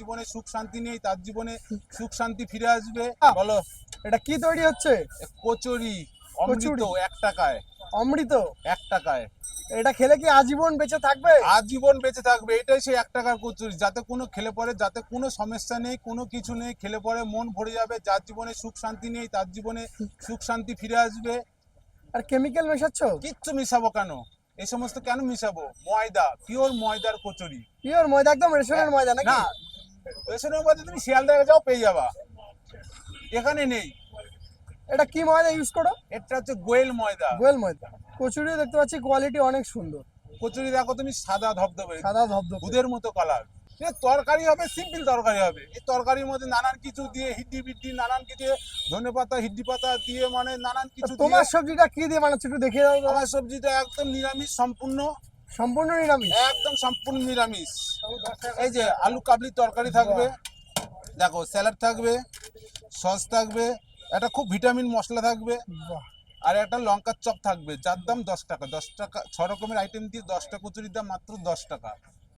জীবনে সুখ শান্তি নেই তার জীবনে সুখ শান্তি ফিরে আসবে। বলো এটা কি তৈরি হচ্ছে? কচুরি, অমৃত, 1 টাকায়। অমৃত? 1 টাকায় এটা খেলে কি আজীবন বেঁচে থাকবে? আজীবন বেঁচে থাকবে। এটাই সেই 1 টাকার কচুরি, যাতে কোনো খেলে পরে যাতে কোনো সমস্যা নেই, কোনো কিছু নেই, খেলে পরে মন ভরে যাবে। যার জীবনে সুখ শান্তি নেই তার জীবনে সুখ শান্তি ফিরে আসবে। আর কেমিক্যাল মেশাচ্ছ? কিচ্ছু মিশাবো কেন? এই সমস্ত কেন মিশাবো? ময়দা, পিওর ময়দার কচুরি। পিওর ময়দা, একদম রেশনের ময়দা নাকি? না, রেশনের মধ্যে তুমি শিয়ালদায় যাও পেয়ে যাবা, এখানে নেই। এটা কি ময়দা ইউজ করো? এটা হচ্ছে গোয়েল ময়দা। গোয়েল ময়দা। কচুরি দেখতে পাচ্ছি কোয়ালিটি অনেক সুন্দর, কচুরি দেখো তুমি, সাদা ধবধবে, সাদা ধবধবে। দুধের মতো কালার। তরকারি হবে, সিম্পল তরকারি হবে। এই তরকারির মধ্যে নানান কিছু দিয়ে হিড্ডি বিড্ডি নানান কিছু দিয়ে, ধনেপাতা হিড্ডি পাতা দিয়ে, মানে নানান কিছু দিয়ে। তোমার সবজিটা কি দিয়ে বানাচ্ছ একটু দেখিয়ে দাও তো। আমার সবজিটা একদম নিরামিষ, সম্পূর্ণ সম্পূর্ণ নিরামিষ? একদম সম্পূর্ণ নিরামিষ। এই যে আলু কাবলি তরকারি থাকবে, দেখো স্যালাড থাকবে, সস থাকবে, একটা খুব ভিটামিন মশলা থাকবে, বাহ। আর একটা লঙ্কার চপ থাকবে, যার দাম 10 টাকা। 10 টাকা 6 রকমের আইটেম দিয়ে 10টা কচুরির দাম মাত্র 10 টাকা।